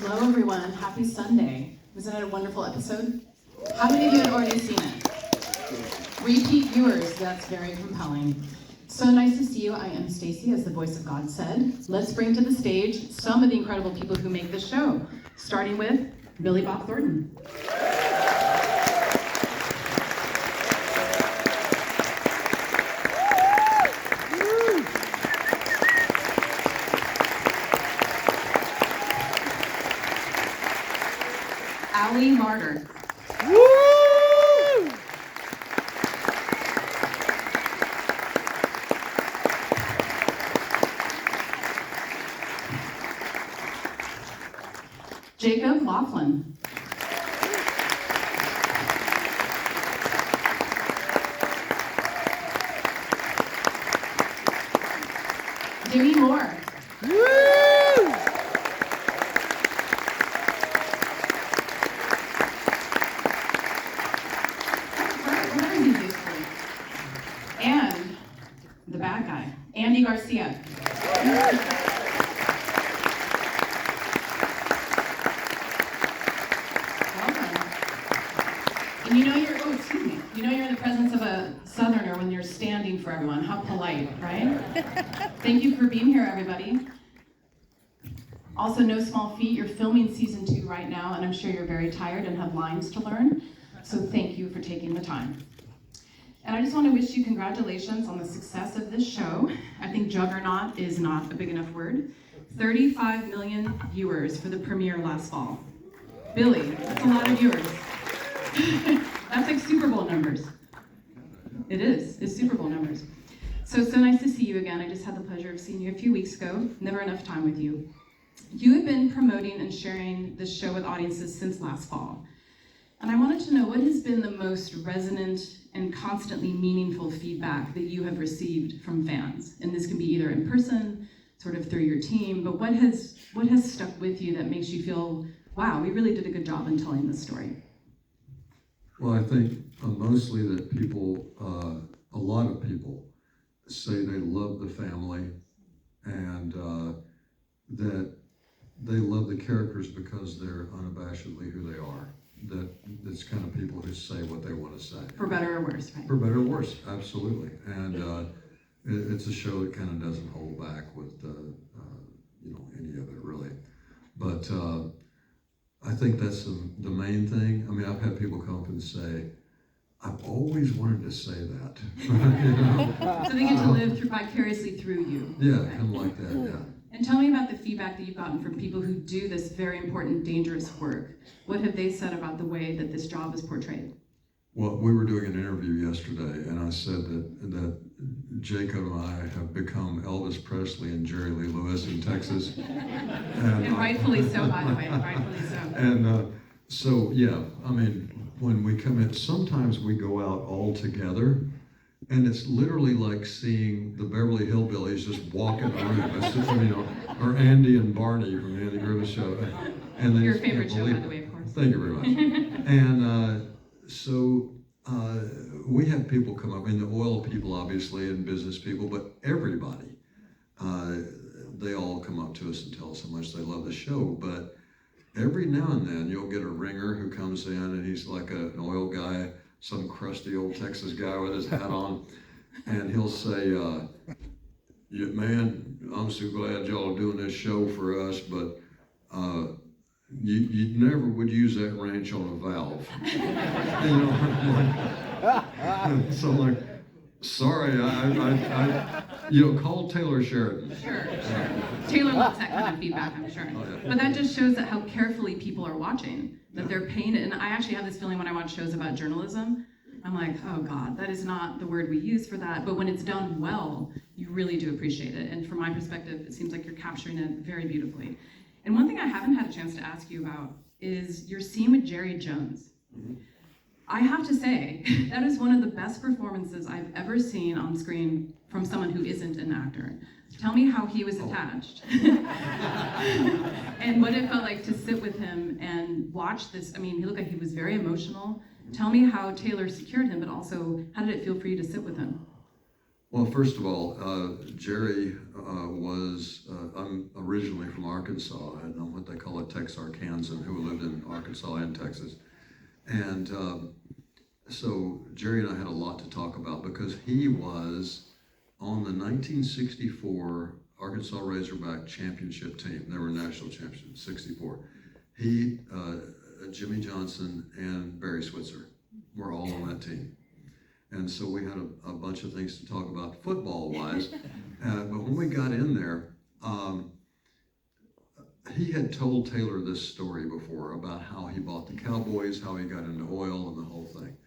Hello, everyone. Happy Sunday. Wasn't it a wonderful episode? How many of you had already seen it? Repeat viewers, that's very compelling. So nice to see you. I am Stacy, as the voice of God said. Let's bring to the stage some of the incredible people who make this show, starting with Billy Bob Thornton. Larter. Woo! Jacob Lofland. Demi Moore. And the bad guy, Garcia. Welcome. And you know you're in the presence of a Southerner when you're standing for everyone. How polite, right? Thank you for being here, everybody. Also, no small feat, you're filming season 2 right now, and I'm sure you're very tired and have lines to learn. So thank you for taking the time. And I just want to wish you congratulations on the success of this show. I think juggernaut is not a big enough word. 35 million viewers for the premiere last fall. Billy, that's a lot of viewers. That's like Super Bowl numbers. It is, it's Super Bowl numbers. So nice to see you again. I just had the pleasure of seeing you a few weeks ago. Never enough time with you. You have been promoting and sharing this show with audiences since last fall. And I wanted to know what has been the most resonant and constantly meaningful feedback that you have received from fans. And this can be either in person, sort of through your team, but what has stuck with you that makes you feel, wow, we really did a good job in telling this story? Well, I think mostly that people, a lot of people say they love the family and that they love the characters because they're unabashedly who they are. That's kind of people who say what they want to say. For better or worse, right? For better or worse, absolutely. And it's a show that kind of doesn't hold back with any of it really. But I think that's the main thing. I mean, I've had people come up and say, I've always wanted to say that. You know? So they get to live vicariously through you. Yeah, kind of like that, yeah. And tell me about the feedback that you've gotten from people who do this very important, dangerous work. What have they said about the way that this job is portrayed? Well, we were doing an interview yesterday, and I said that Jacob and I have become Elvis Presley and Jerry Lee Lewis in Texas. And rightfully so, by the way, rightfully so. And so, yeah, I mean, when we come in, sometimes we go out all together, and it's literally like seeing the Beverly Hillbillies just walk in the room. It's just, or Andy and Barney from the Andy Griffith Show. And they Your favorite show, by the way, of course. Thank you very much. And so we have people come up, and the oil people, obviously, and business people, but everybody, they all come up to us and tell us how much they love the show. But every now and then, you'll get a ringer who comes in, and he's like an oil guy, some crusty old Texas guy with his hat on, and he'll say, yeah, man, I'm so glad y'all are doing this show for us, but you never would use that wrench on a valve. So I'm like, sorry, I call Taylor Sheridan. Sure. Taylor loves that kind of feedback, I'm sure. Oh, yeah. But that just shows that how carefully people are watching, that they're paying it. And I actually have this feeling when I watch shows about journalism, I'm like, oh God, that is not the word we use for that. But when it's done well, you really do appreciate it. And from my perspective, it seems like you're capturing it very beautifully. And one thing I haven't had a chance to ask you about is your scene with Jerry Jones. Mm-hmm. I have to say, that is one of the best performances I've ever seen on screen from someone who isn't an actor. Tell me how he was attached. And what it felt like to sit with him and watch this. I mean, he looked like he was very emotional. Tell me how Taylor secured him, but also, how did it feel for you to sit with him? Well, first of all, Jerry was, I'm originally from Arkansas, and I'm what they call a Texarkansan who lived in Arkansas and Texas. And so Jerry and I had a lot to talk about because he was on the 1964 Arkansas Razorback championship team. They were national champions, 64. He, Jimmy Johnson, and Barry Switzer were all on that team. And so we had a bunch of things to talk about football-wise. But when we got in there, he had told Taylor this story before about how he bought the Cowboys, how he got into oil, and the whole thing.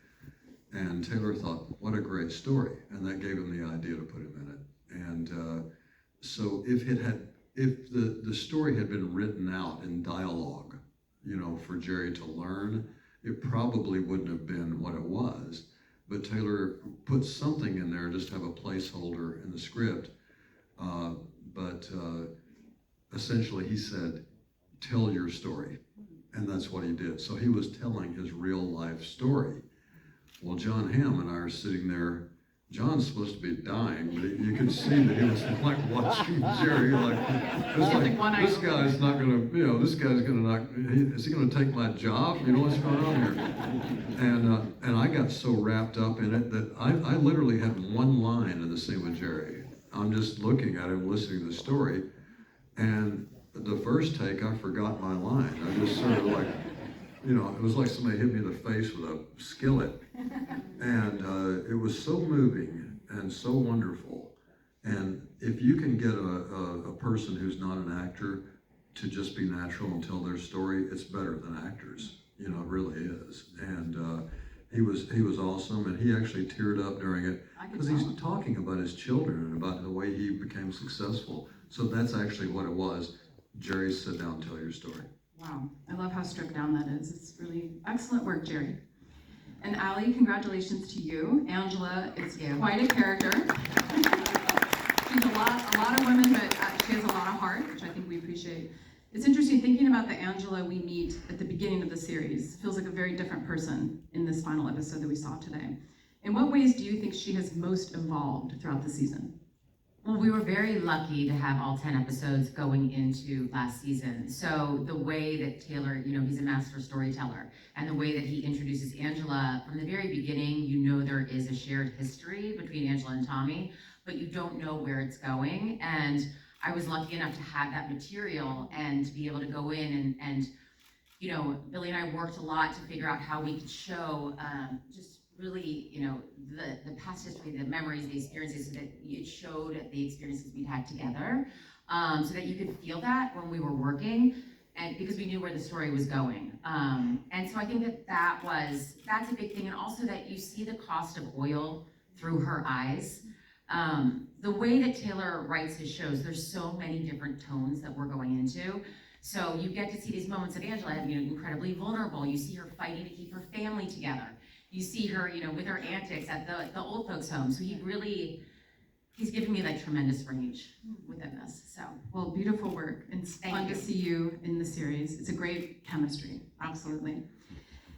And Taylor thought, what a great story. And that gave him the idea to put him in it. And so if the story had been written out in dialogue, you know, for Jerry to learn, it probably wouldn't have been what it was. But Taylor put something in there just to have a placeholder in the script. But essentially he said, tell your story. And that's what he did. So he was telling his real life story. Well, John Hamm and I are sitting there. John's supposed to be dying, but you could see that he was like watching Jerry, like, this guy's not gonna, you know, this guy's gonna not, is he gonna take my job? You know, what's going on here? And I got so wrapped up in it that I literally had one line in the scene with Jerry. I'm just looking at him, listening to the story, and the first take, I forgot my line. I just sort of like, you know, it was like somebody hit me in the face with a skillet. And it was so moving and so wonderful. And if you can get a person who's not an actor to just be natural and tell their story, it's better than actors. You know, it really is. And he was awesome, and he actually teared up during it because he's talking about his children and about the way he became successful. So that's actually what it was. Jerry, sit down and tell your story. Wow, I love how stripped down that is. It's really excellent work, Jerry. And Allie, congratulations to you. Angela is quite a character. She's a lot of women, but she has a lot of heart, which I think we appreciate. It's interesting thinking about the Angela we meet at the beginning of the series. It feels like a very different person in this final episode that we saw today. In what ways do you think she has most evolved throughout the season? Well, we were very lucky to have all 10 episodes going into last season. So the way that Taylor, you know, he's a master storyteller, and the way that he introduces Angela, from the very beginning, you know there is a shared history between Angela and Tommy, but you don't know where it's going. And I was lucky enough to have that material and to be able to go in and you know, Billy and I worked a lot to figure out how we could show just really, you know, the past history, the memories, the experiences, so that it showed the experiences we'd had together, so that you could feel that when we were working, and because we knew where the story was going. And so I think that's a big thing, and also that you see the cost of oil through her eyes. The way that Taylor writes his shows, there's so many different tones that we're going into. So you get to see these moments of Angela, you know, incredibly vulnerable. You see her fighting to keep her family together. You see her, you know, with her antics at the old folks' home. So he's giving me like tremendous range within this. So, well, beautiful work. And it's fun to see you in the series. It's a great chemistry, absolutely.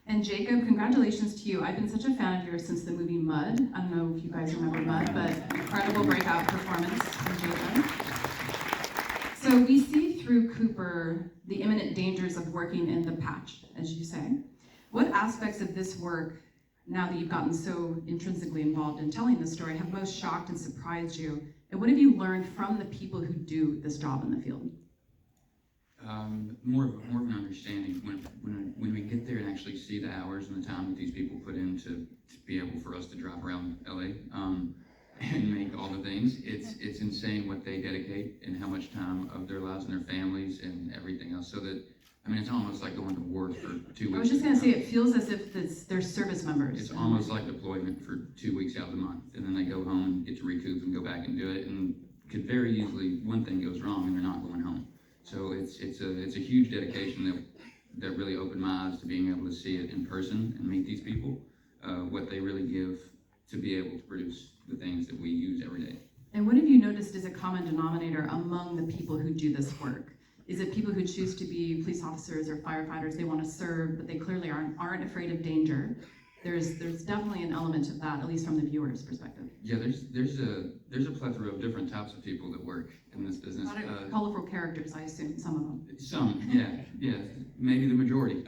And Jacob, congratulations to you. I've been such a fan of yours since the movie Mud. I don't know if you guys remember Mud, but incredible breakout performance from Jacob. So we see through Cooper the imminent dangers of working in the patch, as you say. What aspects of this work, now that you've gotten so intrinsically involved in telling the story, have most shocked and surprised you? And what have you learned from the people who do this job in the field? More of an understanding when we get there and actually see the hours and the time that these people put in to be able for us to drive around LA and make all the things. It's insane what they dedicate and how much time of their lives and their families and everything else. So that, I mean, it's almost like going to war for 2 weeks. I was just going to say, it feels as if they're service members. It's almost like deployment for 2 weeks out of the month, and then they go home and get to recoup and go back and do it, and could very easily, one thing goes wrong and they're not going home. So it's a huge dedication that really opened my eyes to being able to see it in person and meet these people, what they really give to be able to produce the things that we use every day. And what have you noticed is a common denominator among the people who do this work? Is it people who choose to be police officers or firefighters? They want to serve, but they clearly aren't afraid of danger. there's definitely an element of that, at least from the viewer's perspective. Yeah, there's a plethora of different types of people that work in this A business. lot of colorful characters, I assume, some of them. Some, yeah, maybe the majority.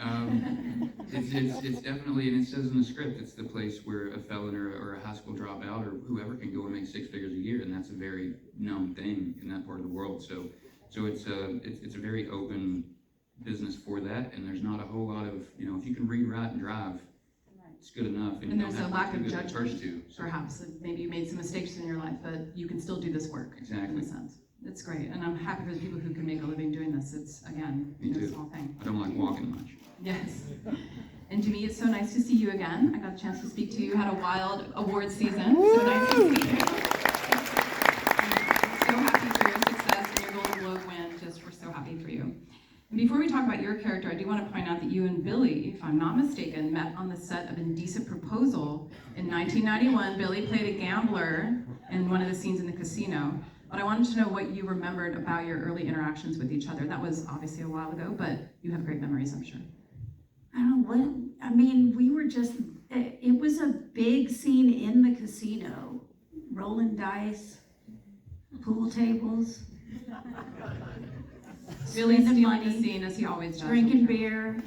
It's definitely, and it says in the script, it's the place where a felon or a high school dropout or whoever can go and make 6 figures a year, and that's a very known thing in that part of the world. So it's a very open business for that, and there's not a whole lot of, if you can read, write, and drive, it's good enough. And there's a lack of the judgment, first two. So. perhaps. Maybe you made some mistakes in your life, but you can still do this work. Exactly. In a sense. It's great, and I'm happy for the people who can make a living doing this. It's, again, Me too. a small thing. I don't like walking much. Yes. And Demi, it's so nice to see you again. I got a chance to speak to you. You had a wild award season. So nice to see you. I'm so happy for your success and your Golden Globe win. We're so happy for you. And before we talk about your character, I do want to point out that you and Billy, if I'm not mistaken, met on the set of Indecent Proposal in 1991. Billy played a gambler in one of the scenes in the casino. But I wanted to know what you remembered about your early interactions with each other. That was obviously a while ago, but you have great memories, I'm sure. I don't know what, I mean, we were just, it was a big scene in the casino. Rolling dice, pool tables, Billy spending stealing money, the scene as he always does. drinking beer.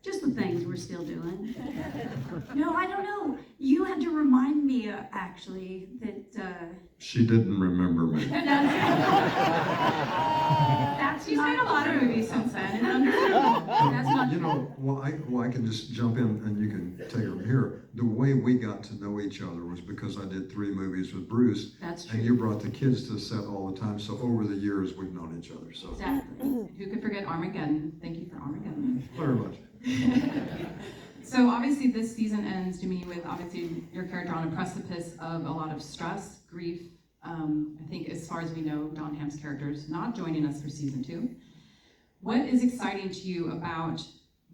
Just the things we're still doing. No, I don't know. You had to remind me, actually, that, She didn't remember me. that's She's not made a lot of true. movies since then. It's understandable. That's not Well, I can just jump in and you can take it from here. The way we got to know each other was because I did 3 movies with Bruce. That's And you true. brought the kids to the set all the time, so over the years, we've known each other, so. Exactly. Who could forget Armageddon? Thank you for Armageddon. Very much. So obviously this season ends, Demi, with obviously your character on a precipice of a lot of stress, grief. I think as far as we know, Dawn Hamm's character is not joining us for season 2. What is exciting to you about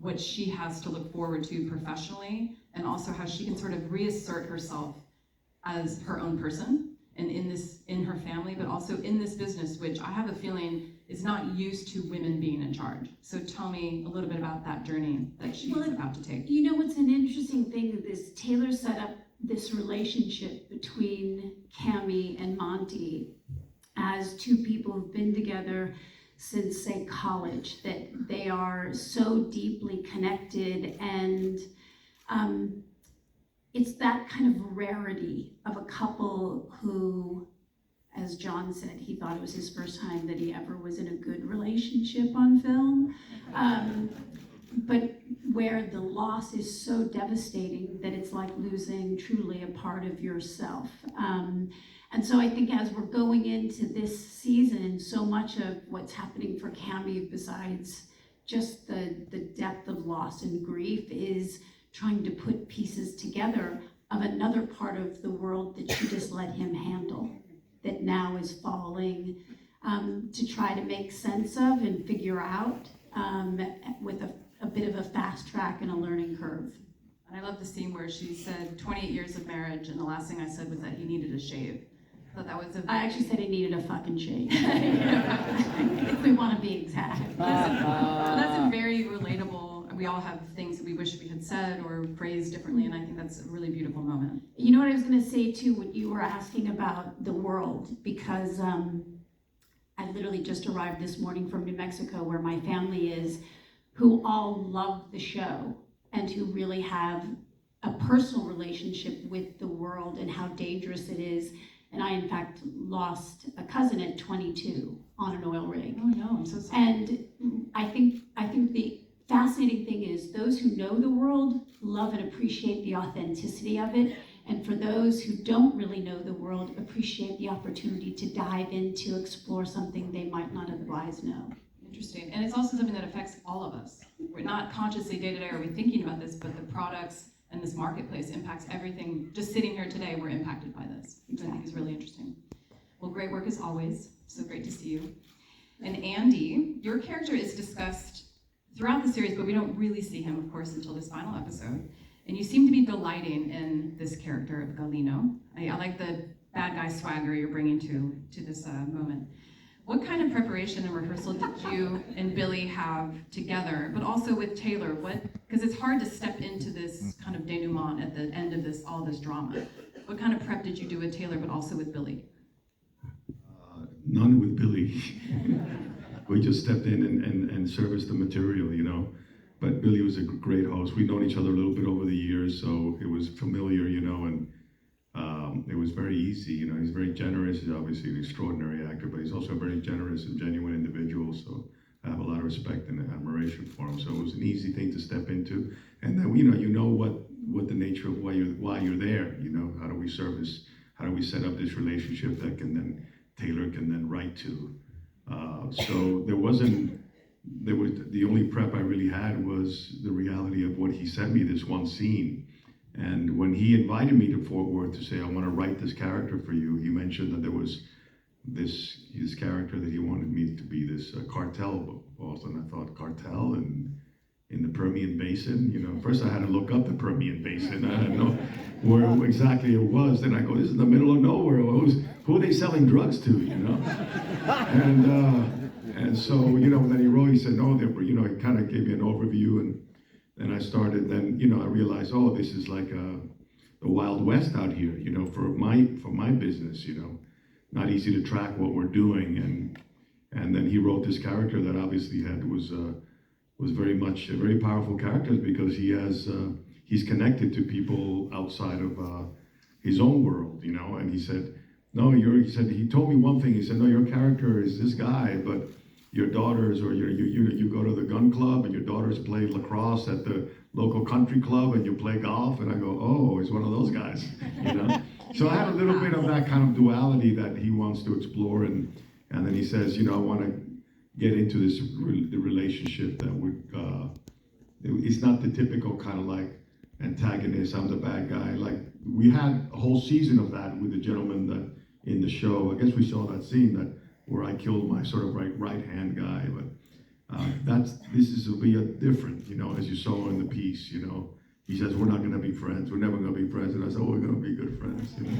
what she has to look forward to professionally, and also how she can sort of reassert herself as her own person, and in her family, but also in this business, which I have a feeling is not used to women being in charge. So tell me a little bit about that journey that she's about to take. You know what's an interesting thing is Taylor set up this relationship between Cammie and Monty as 2 people who've been together since, say, college, that they are so deeply connected, and it's that kind of rarity of a couple who, as John said, he thought it was his first time that he ever was in a good relationship on film. But where the loss is so devastating that it's like losing truly a part of yourself. And so I think as we're going into this season, so much of what's happening for Cammie, besides just the depth of loss and grief, is trying to put pieces together of another part of the world that she just let him handle, that now is falling to try to make sense of and figure out with a bit of a fast track and a learning curve. And I love the scene where she said 28 years of marriage, and the last thing I said was that he needed a shave. I thought that was I actually said he needed a fucking shave. If we want to be exact. that's a very relatable. We all have things that we wish we had said or phrased differently, and I think that's a really beautiful moment. You know what I was going to say too, when you were asking about the world, because I literally just arrived this morning from New Mexico, where my family is, who all love the show and who really have a personal relationship with the world and how dangerous it is. And I, in fact, lost a cousin at 22 on an oil rig. Oh no, I'm so sorry. And I think the fascinating thing is those who know the world love and appreciate the authenticity of it. And for those who don't really know the world, appreciate the opportunity to dive in to explore something they might not otherwise know. Interesting. And it's also something that affects all of us. We're not consciously day to day are we thinking about this, but the products and this marketplace impacts everything. Just sitting here today, we're impacted by this, which I think is really interesting. Well, great work as always. So great to see you. And Andy, your character is discussed throughout the series, but we don't really see him, of course, until this final episode. And you seem to be delighting in this character of Galino. I like the bad guy swagger you're bringing to this moment. What kind of preparation and rehearsal did you and Billy have together, but also with Taylor? What Because it's hard to step into this kind of denouement at the end of all this drama. What kind of prep did you do with Taylor, but also with Billy? None with Billy. We just stepped in and serviced the material, you know. But Billy was a great host. We'd known each other a little bit over the years, so it was familiar, you know, and it was very easy, you know. He's very generous. He's obviously an extraordinary actor, but he's also a very generous and genuine individual, so I have a lot of respect and admiration for him. So it was an easy thing to step into. And then, you know what the nature of why you're there, you know. How do we set up this relationship that Taylor can then write to. So the only prep I really had was the reality of what he sent me, this one scene. And when he invited me to Fort Worth to say, I want to write this character for you, he mentioned that there was his character that he wanted me to be this cartel boss. And I thought, cartel in the Permian Basin? You know, first I had to look up the Permian Basin. I didn't know where exactly it was. Then I go, this is in the middle of nowhere. Who are they selling drugs to, you know? And so, you know, when he wrote, he said, no, they were, you know, he kind of gave me an overview, and then I started, you know, I realized, oh, this is like the Wild West out here, you know, for my business, you know, not easy to track what we're doing. And then he wrote this character that obviously was very much a very powerful character, because he's connected to people outside of his own world, you know. And he said, no, he told me one thing. He said, no, your character is this guy, but your daughters, or you go to the gun club and your daughters play lacrosse at the local country club and you play golf. And I go, oh, he's one of those guys, you know. So I had a little bit of that kind of duality that he wants to explore, and then he says, you know, I want to get into the relationship that would, it's not the typical kind of like antagonist, I'm the bad guy. Like, we had a whole season of that with the gentleman that in the show. I guess we saw that scene where I killed my sort of right-hand guy, but this will be a different, you know, as you saw in the piece, you know. He says, we're not gonna be friends, we're never gonna be friends, and I said, oh, we're gonna be good friends, you know.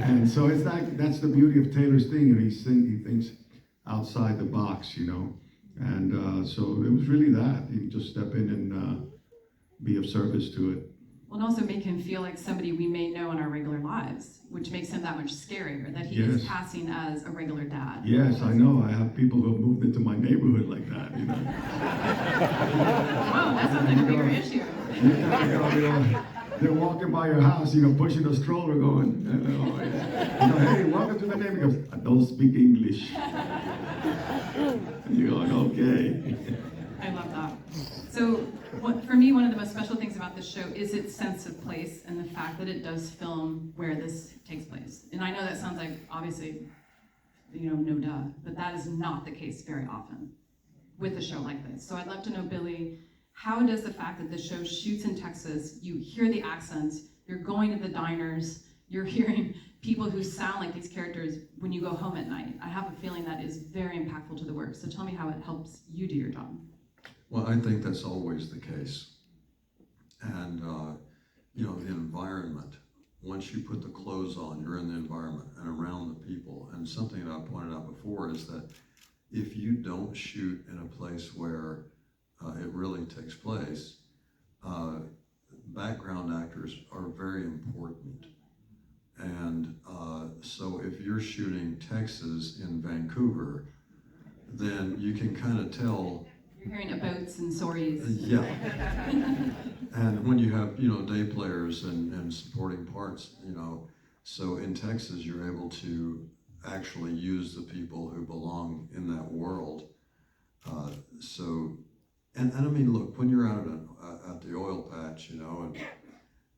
And so it's that's the beauty of Taylor's thing, and he thinks outside the box, you know. And so it was really that. You just step in and be of service to it. Well, and also make him feel like somebody we may know in our regular lives, which makes him that much scarier, that he is passing as a regular dad. Yes, I know. I have people who have moved into my neighborhood like that, you know. Wow, that sounds like a bigger issue. They're walking by your house, you know, pushing a stroller going, hey, welcome to the neighborhood. He goes, I don't speak English. And you're going, okay. I love that. So for me, one of the most special things about this show is its sense of place and the fact that it does film where this takes place. And I know that sounds like, obviously, you know, no duh, but that is not the case very often with a show like this. So I'd love to know, Billy, how does the fact that the show shoots in Texas, you hear the accents, you're going to the diners, you're hearing people who sound like these characters when you go home at night. I have a feeling that is very impactful to the work. So tell me how it helps you do your job. Well, I think that's always the case. And, you know, the environment, once you put the clothes on, you're in the environment and around the people. And something that I pointed out before is that if you don't shoot in a place where it really takes place, background actors are very important. And so if you're shooting Texas in Vancouver, then you can kind of tell. You're hearing aboats and stories. Yeah. And when you have, you know, day players and supporting parts, you know, so in Texas you're able to actually use the people who belong in that world. And I mean, look, when you're out at the oil patch, you know,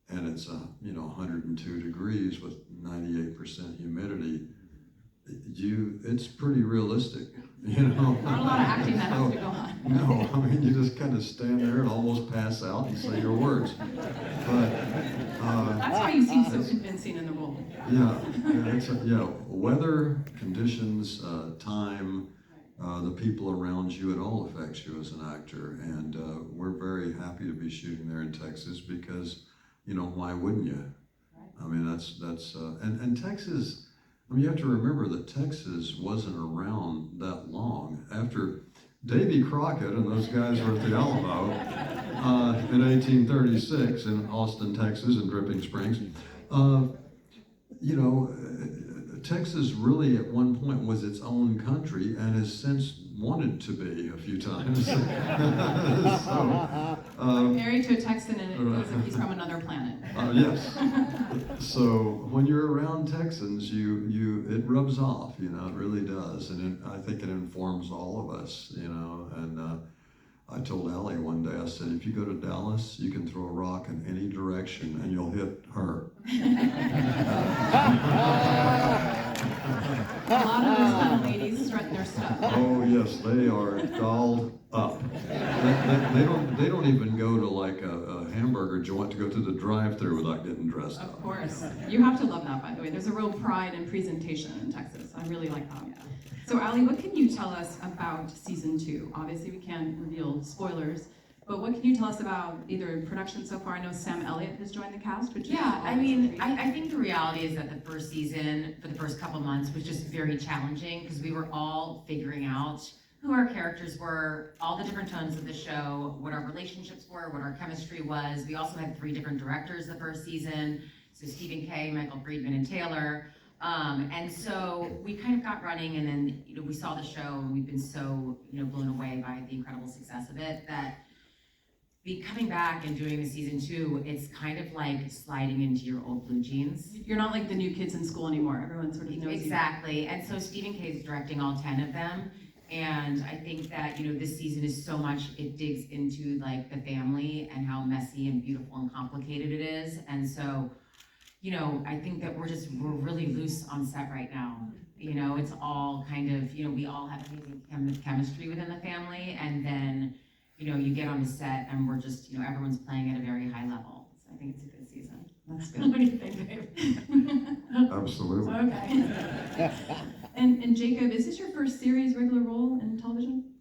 and it's you know, 102 degrees with 98% humidity, it's pretty realistic, you know. Not a lot of acting that has to go on. No, I mean, you just kind of stand there and almost pass out and say your words. But that's why you seem so convincing in the role. Yeah, weather, conditions, time, the people around you, it all affects you as an actor. And we're very happy to be shooting there in Texas because, you know, why wouldn't you? I mean, and Texas, I mean, you have to remember that Texas wasn't around that long. After Davy Crockett and those guys were at the Alamo, in 1836 in Austin, Texas, in Dripping Springs. You know, Texas really at one point was its own country and has since wanted to be a few times. So, Married to a Texan and it feels like he's from another planet. yes. So when you're around Texans, it rubs off, you know, it really does, and I think it informs all of us, you know. And I told Allie one day, I said, if you go to Dallas, you can throw a rock in any direction and you'll hit her. A lot of those kind of ladies strut their stuff. Oh yes, they are dolled up. They don't even go to like a hamburger joint to go through the drive-thru without getting dressed up. Of course. You have to love that, by the way. There's a real pride in presentation in Texas. I really like that. So, Allie, what can you tell us about season 2? Obviously, we can't reveal spoilers, but what can you tell us about either production so far? I know Sam Elliott has joined the cast, which is I mean, I think the reality is that the first season, for the first couple months, was just very challenging because we were all figuring out who our characters were, all the different tones of the show, what our relationships were, what our chemistry was. We also had 3 different directors the first season, so Stephen Kay, Michael Friedman, and Taylor. And so we kind of got running, and then we saw the show, and we've been so blown away by the incredible success of it that coming back and doing the season 2, it's kind of like sliding into your old blue jeans. You're not like the new kids in school anymore. Everyone sort of knows Exactly. And so Stephen Kay is directing all 10 of them. And I think that, this season is so much, it digs into like the family and how messy and beautiful and complicated it is. And so, I think that we're really loose on set right now. It's all kind of, we all have amazing chemistry within the family. And then, you get on the set and we're just, everyone's playing at a very high level. So I think it's a good season. That's good. What do you think, Dave? Absolutely. Okay. And Jacob, is this your first series regular role in television?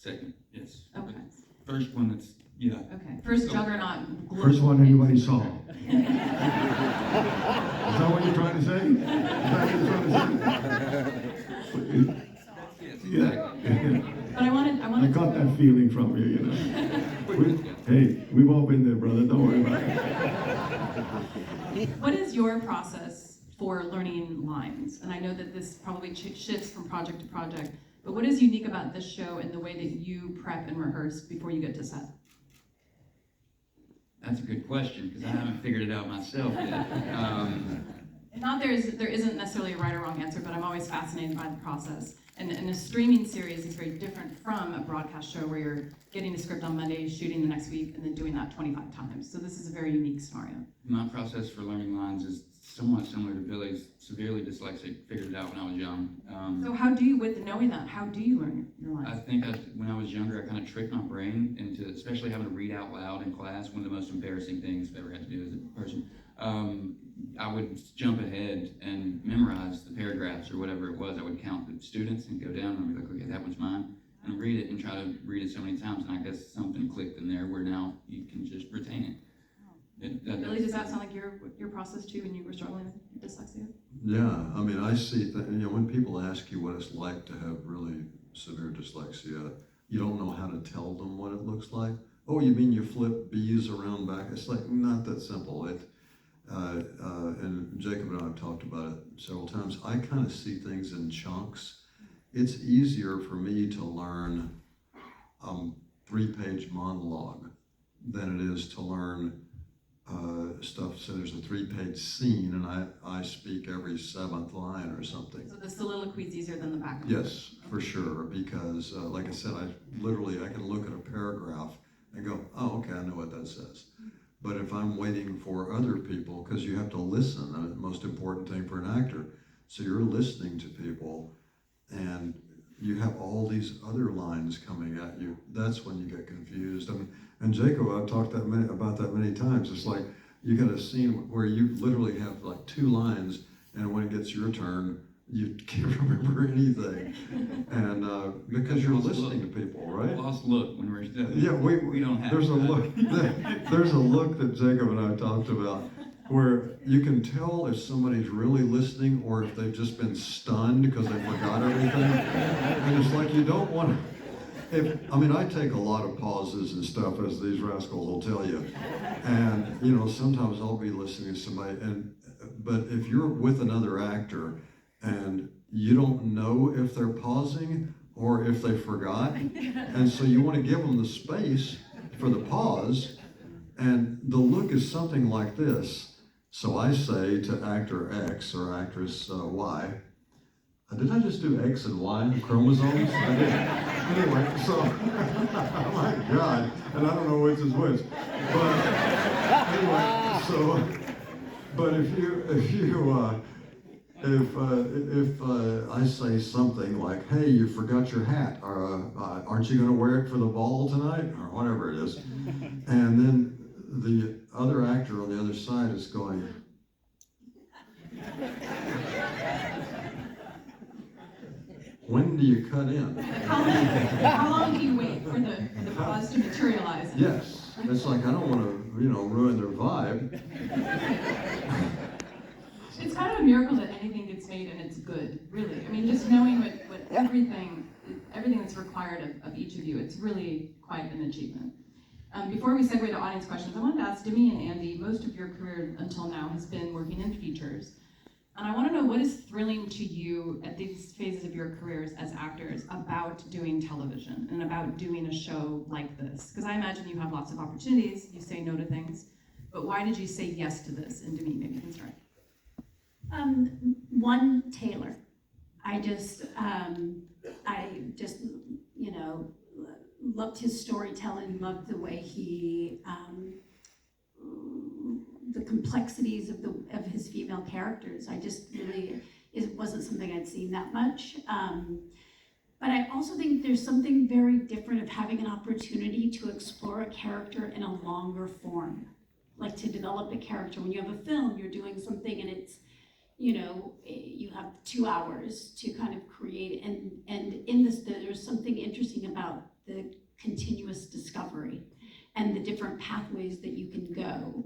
Second, yes. Okay. First one that's, yeah. Okay. First juggernaut. First one anybody saw. Is that what you're trying to say? Is that what you're trying to say? Yeah. But I wanted. I got that feeling from you, Hey, we've all been there, brother. Don't worry about it. What is your process for learning lines? And I know that this probably shifts from project to project, but what is unique about this show and the way that you prep and rehearse before you get to set? That's a good question, because I haven't figured it out myself yet. And not there isn't necessarily a right or wrong answer, but I'm always fascinated by the process. And a streaming series is very different from a broadcast show where you're getting a script on Monday, shooting the next week, and then doing that 25 times. So this is a very unique scenario. My process for learning lines is somewhat similar to Billy's. Severely dyslexic, figured it out when I was young. So how do you, with knowing that, how do you learn your lines? I think when I was younger, I kind of tricked my brain into, especially having to read out loud in class, one of the most embarrassing things I've ever had to do as a person. I would jump ahead and memorize the paragraphs or whatever it was. I would count the students and go down and I'd be like, okay, that one's mine. And read it and try to read it so many times. And I guess something clicked in there where now you can just retain it. Really, does that sound like your process too when you were struggling with dyslexia? Yeah, I mean, I see that, when people ask you what it's like to have really severe dyslexia, you don't know how to tell them what it looks like. Oh, you mean you flip B's around back? It's like, not that simple. And Jacob and I have talked about it several times. I kind of see things in chunks. It's easier for me to learn 3-page monologue than it is to learn stuff. So there's a 3-page scene and I speak every 7th line or something. So the soliloquy is easier than the back. Yes, for sure, because like I said, I can look at a paragraph and go, oh, okay, I know what that says. But if I'm waiting for other people, because you have to listen, the most important thing for an actor, so you're listening to people and you have all these other lines coming at you, that's when you get confused. And Jacob, I've talked about that many times. It's like you got a scene where you literally have like 2 lines, and when it gets your turn, you can't remember anything. And because you're listening to people, right? Lost look when we're yeah, we don't have. There's a look. There's a look that Jacob and I talked about, where you can tell if somebody's really listening or if they've just been stunned because they forgot everything. And it's like you don't want I take a lot of pauses and stuff, as these rascals will tell you. And, sometimes I'll be listening to somebody, but if you're with another actor and you don't know if they're pausing or if they forgot, and so you want to give them the space for the pause, and the look is something like this. So I say to actor X or actress Y, did I just do X and Y, the chromosomes? I did. Anyway, so, oh my God, and I don't know which is which. But anyway, so, but if I say something like, hey, you forgot your hat, or aren't you going to wear it for the ball tonight, or whatever it is, and then the other actor on the other side is going, when do you cut in? How long do you wait for the pause to materialize? Yes, it's like, I don't want to, ruin their vibe. It's kind of a miracle that anything gets made and it's good, really. I mean, just knowing what everything that's required of each of you, it's really quite an achievement. Before we segue to audience questions, I wanted to ask Demi and Andy, most of your career until now has been working in features. And I want to know, what is thrilling to you at these phases of your careers as actors about doing television and about doing a show like this? Because I imagine you have lots of opportunities, you say no to things, but why did you say yes to this? And Demi, maybe you can start. One, Taylor. I just, loved his storytelling, loved the way he, the complexities of his female characters. I just really, it wasn't something I'd seen that much. But I also think there's something very different of having an opportunity to explore a character in a longer form. Like to develop a character. When you have a film, you're doing something and it's, you have 2 hours to kind of create, and in this, there's something interesting about the continuous discovery and the different pathways that you can go.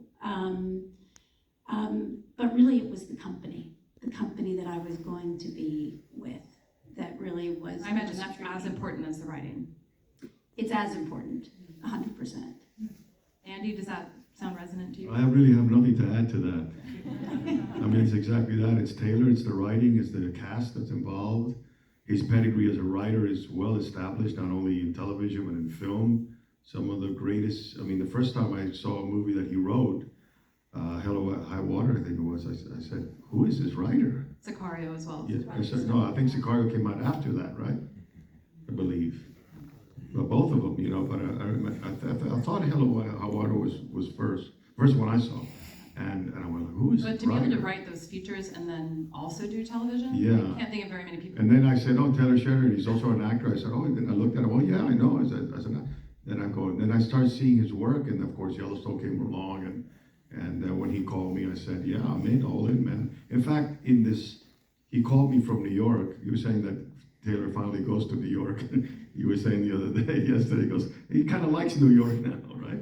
But really it was the company that I was going to be with that really was. I imagine that's as important as the writing. It's as important, 100%. Andy, does that sound resonant to you? I really have nothing to add to that. I mean, it's exactly that. It's Taylor, it's the writing, it's the cast that's involved. His pedigree as a writer is well established, not only in television, but in film. Some of the greatest, the first time I saw a movie that he wrote, Hello High Water, I think it was, I said, who is this writer? Sicario as well. Yeah, I said, no, I think Sicario came out after that, right? I believe. Well, both of them, but I thought Hello High Water was first one I saw. And I went, who is But this to be able writer? to write those features and then also do television, Yeah. I can't think of very many people. And then I said, oh, Taylor Sheridan, he's also an actor. I said, oh, and then I looked at him, oh, yeah, I know. I said, then I started seeing his work, and of course, Yellowstone came along, and when he called me, I said, yeah, I'm in, all in, man. In fact, he called me from New York. He was saying that Taylor finally goes to New York. He was saying the other day, yesterday, he goes, he kind of likes New York now, right?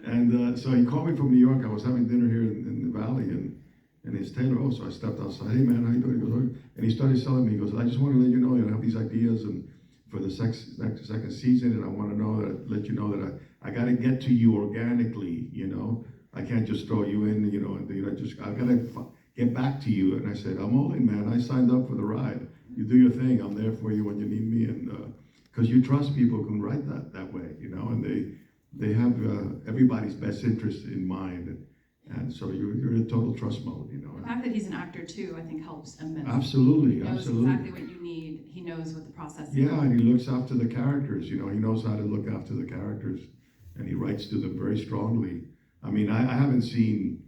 And so he called me from New York. I was having dinner here in the Valley, and it's Taylor. Oh, so I stepped outside. Hey, man, how you doing? He goes, oh. And he started telling me, he goes, I just want to let you know, I have these ideas and for the second season, and I want to let you know that I got to get to you organically, I can't just throw you in, I got to get back to you. And I said, I'm all in, man. I signed up for the ride. You do your thing. I'm there for you when you need me. And because you trust people who can write that way, and they have everybody's best interest in mind. And so you're in a total trust mode, The fact that he's an actor too, I think helps immensely. Absolutely, He knows absolutely. exactly what you need. He knows what the process is. Yeah, and he looks after the characters, he knows how to look after the characters, and he writes to them very strongly. I haven't seen,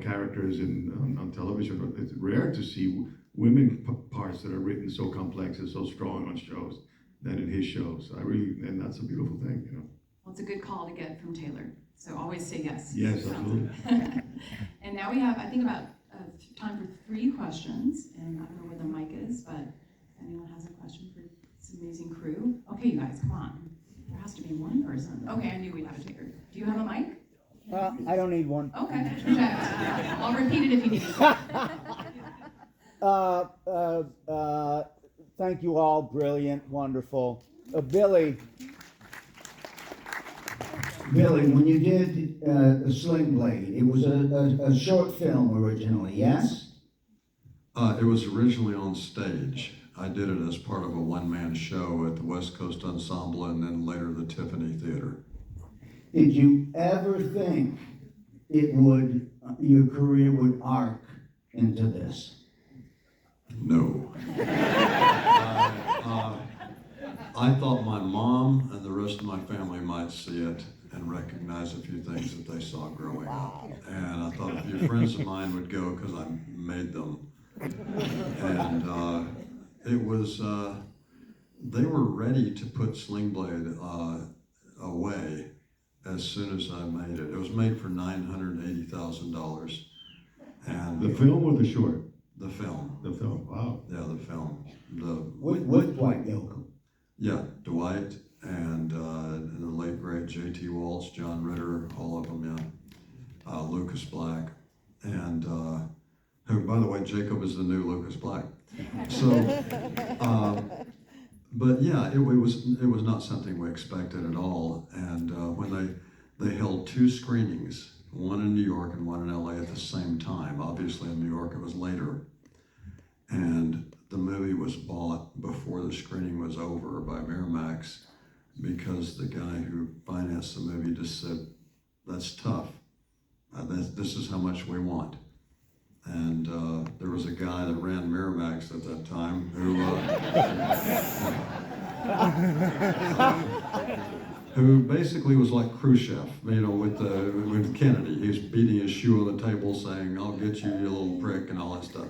characters on television. It's rare to see women parts that are written so complex and so strong on shows than in his shows. And that's a beautiful thing, Well, it's a good call to get from Taylor. So always say yes. Yes, absolutely. And now we have, I think, about time for 3 questions. And I don't know where the mic is, but if anyone has a question for this amazing crew. Okay, you guys, come on. There has to be one person. Okay, I knew we'd have a taker. Do you have a mic? I don't need one. Okay, check. I'll repeat it if you need it. Thank you all. Brilliant, wonderful. Billy, When you did the Sling Blade, it was a short film originally, yes? It was originally on stage. I did it as part of a one-man show at the West Coast Ensemble and then later the Tiffany Theater. Did you ever think your career would arc into this? No. I thought my mom and the rest of my family might see it and recognize a few things that they saw growing up. And I thought a few friends of mine would go because I made them. And it was, they were ready to put Sling Blade away as soon as I made it. It was made for $980,000. And The film or the short? the film. The film, wow. Yeah, the film. With Dwight Yoakam. Yeah, Dwight and the late great J.T. Waltz, John Ritter, all of them, yeah. Lucas Black, and who, by the way, Jacob is the new Lucas Black. So, but yeah, it was not something we expected at all. And when they held two screenings, one in New York and one in LA at the same time. Obviously in New York it was later. And the movie was bought before the screening was over by Miramax because the guy who financed the movie just said, that's tough. This is how much we want. And there was a guy that ran Miramax at that time who basically was like Khrushchev, you know, with Kennedy. He was beating his shoe on the table saying, I'll get you, you little prick, and all that stuff.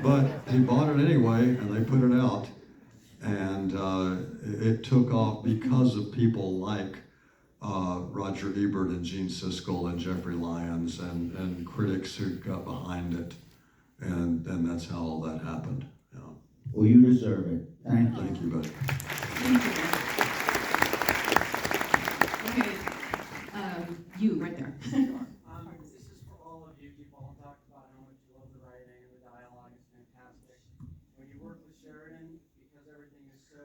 But he bought it anyway, and they put it out, and it took off because of people like Roger Ebert and Gene Siskel and Jeffrey Lyons and critics who got behind it, and that's how all that happened. You know. Well, you deserve it. Thank you. Thank you, buddy. Thank you. Okay, you right there. This is for all of you. You've all talked about how much you love the writing and the dialogue is fantastic. When you work with Sheridan, because everything is so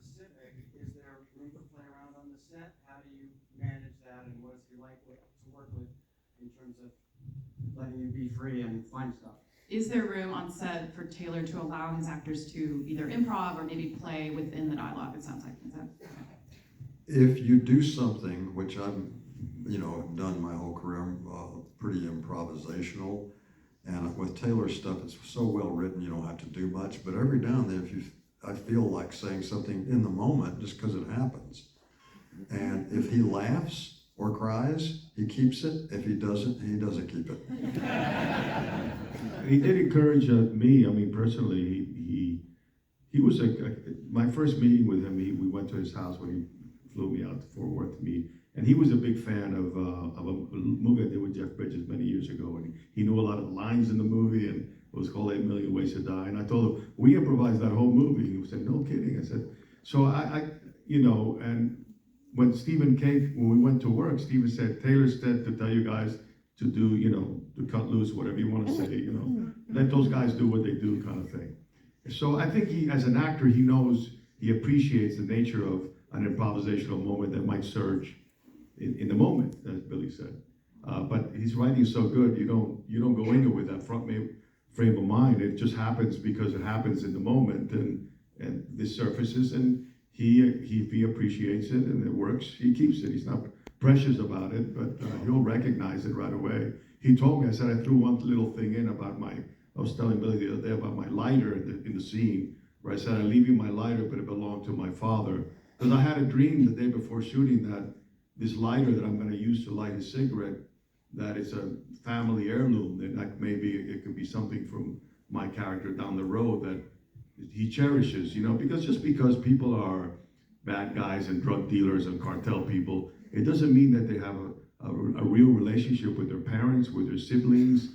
specific, is there room to play around on the set? How do you manage that, and what is he like to work with in terms of letting you be free and find stuff? Is there room on set for Taylor to allow his actors to either improv or maybe play within the dialogue? It sounds like. Is that okay? If you do something, which I've, done my whole career, pretty improvisational, and with Taylor's stuff, it's so well written, you don't have to do much. But every now and then, I feel like saying something in the moment just because it happens. And if he laughs or cries, he keeps it. If he doesn't keep it. He did encourage me. I mean, personally, he was my first meeting with him. We went to his house when he flew me out to Fort Worth to meet, and he was a big fan of a movie I did with Jeff Bridges many years ago, and he knew a lot of the lines in the movie, and it was called 8 Million Ways to Die. And I told him we improvised that whole movie. He said, "No kidding." I said, so I and when when we went to work, Stephen said, Taylor said to tell you guys to do, to cut loose, whatever you want to say, let those guys do what they do, kind of thing. So I think he, as an actor, he appreciates the nature of an improvisational moment that might surge in the moment, as Billy said. But his writing is so good, you don't go into it with that frame of mind. It just happens because it happens in the moment, and this surfaces, and if he appreciates it and it works, he keeps it. He's not precious about it, but he'll recognize it right away. He told me, I said I threw one little thing in about I was telling Billy the other day about my lighter in the scene, where I said, I leave you my lighter, but it belonged to my father. Because I had a dream the day before shooting that this lighter that I'm going to use to light his cigarette, that it's a family heirloom, and that maybe it could be something from my character down the road that he cherishes, because just because people are bad guys and drug dealers and cartel people, it doesn't mean that they have a real relationship with their parents, with their siblings.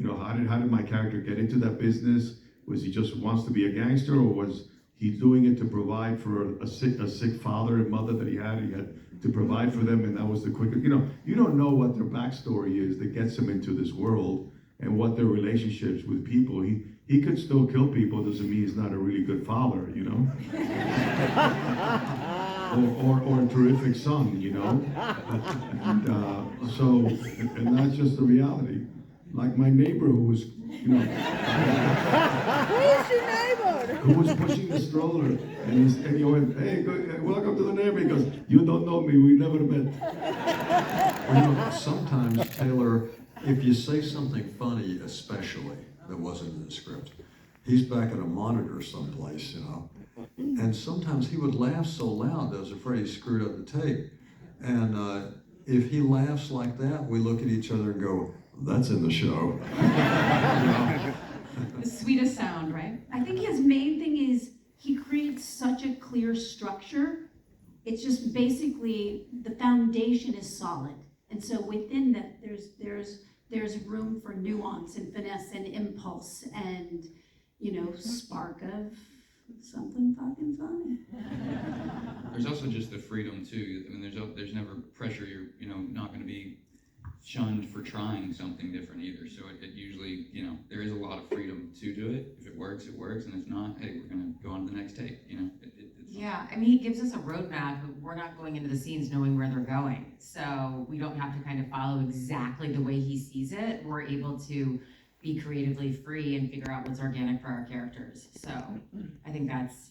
How did my character get into that business? Was he just wants to be a gangster, or was he doing it to provide for a sick father and mother that he had to provide for them, and that was the quickest. You don't know what their backstory is that gets them into this world and what their relationships with people. He could still kill people, doesn't mean he's not a really good father, or a terrific son, you know. And and that's just the reality. Like my neighbor who was, you know, Who's your neighbor? who was pushing the stroller, and he went, "Hey, welcome to the neighbor." He goes, "You don't know me. We never met." Well, you know, sometimes, Taylor, if you say something funny, especially, that wasn't in the script, he's back at a monitor someplace, you know, and sometimes he would laugh so loud that I was afraid he screwed up the tape. And if he laughs like that, we look at each other and go, "That's in the show." The sweetest sound, right? I think his main thing is he creates such a clear structure. It's just basically the foundation is solid, and so within that there's room for nuance and finesse and impulse and, you know, spark of something fucking funny. There's also just the freedom too. I mean, there's never pressure. You're not going to be shunned for trying something different either. So it usually, there is a lot of freedom to do it. If it works, and if not, hey, we're going to go on to the next take. Yeah, I mean, he gives us a roadmap, but we're not going into the scenes knowing where they're going. So we don't have to kind of follow exactly the way he sees it. We're able to be creatively free and figure out what's organic for our characters. So I think that's,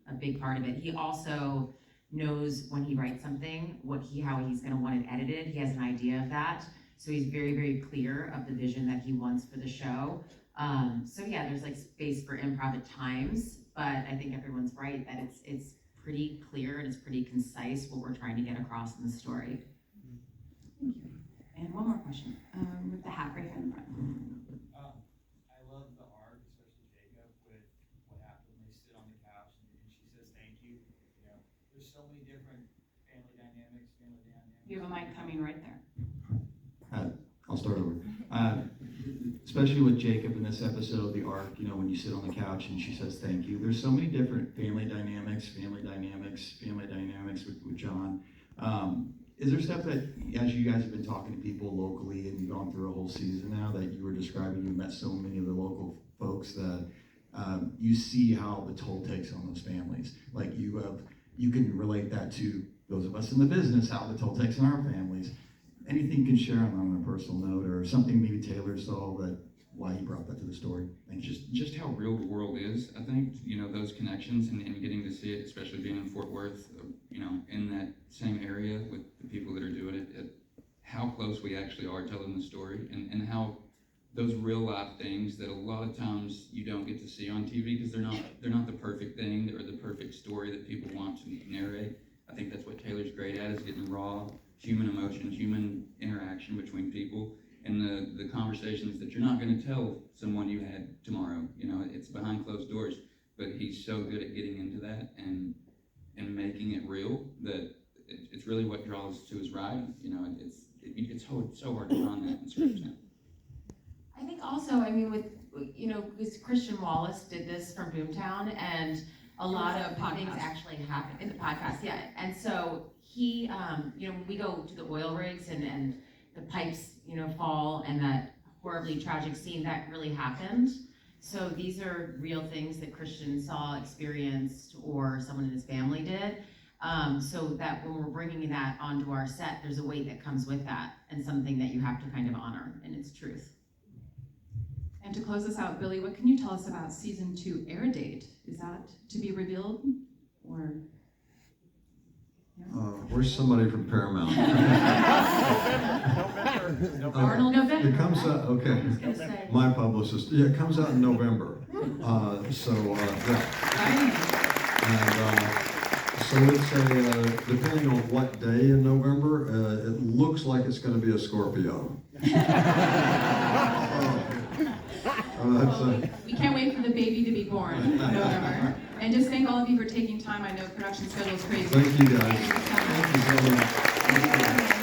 a big part of it. He also knows when he writes something, how he's gonna want it edited. He has an idea of that. So he's very, very clear of the vision that he wants for the show. So yeah, there's like space for improv at times, but I think everyone's right that it's pretty clear and it's pretty concise what we're trying to get across in the story. Thank you. And one more question, with the hat right here in front. I love the arc, especially Jacob, with what happened when they sit on the couch and she says thank you. There's so many different family dynamics. You have a mic coming right there. I'll start over. Especially with Jacob in this episode, the arc, when you sit on the couch and she says thank you. There's so many different family dynamics with John. Is there stuff that, as you guys have been talking to people locally and you've gone through a whole season now that you were describing, you met so many of the local folks that you see how the toll takes on those families? Like you can relate that to those of us in the business, how the toll takes on our families. Anything you can share on a personal note or something maybe Taylor saw that why he brought that to the story? Thank you. Just how real the world is, I think, those connections and getting to see it, especially being in Fort Worth, in that same area with the people that are doing it, how close we actually are telling the story and how those real life things that a lot of times you don't get to see on TV because they're not the perfect thing or the perfect story that people want to narrate. I think that's what Taylor's great at, is getting raw human emotions, human interaction between people, and the conversations that you're not going to tell someone you had tomorrow. It's behind closed doors, but he's so good at getting into that and making it real that it's really what draws to his writing. It's so hard to find that in scripts now. I think also, because Christian Wallace did this from Boomtown, and a lot of things actually happen in the podcast, yeah. And so he, when we go to the oil rigs and the pipes, fall, and that horribly tragic scene, that really happened. So these are real things that Christian saw, experienced, or someone in his family did. So that when we're bringing that onto our set, there's a weight that comes with that, and something that you have to kind of honor in its truth. And to close us out, Billy, what can you tell us about season 2 air date? Is that to be revealed, or? Where's somebody from Paramount? Arnold, November. It comes out, okay. My publicist. Yeah, it comes out in November. Yeah. So it's depending on what day in November, it looks like it's going to be a Scorpio. We can't wait for the baby to be born in November. And just thank all of you for taking time. I know production schedule is crazy. Thank you guys. Thank you so much. Thank you so much.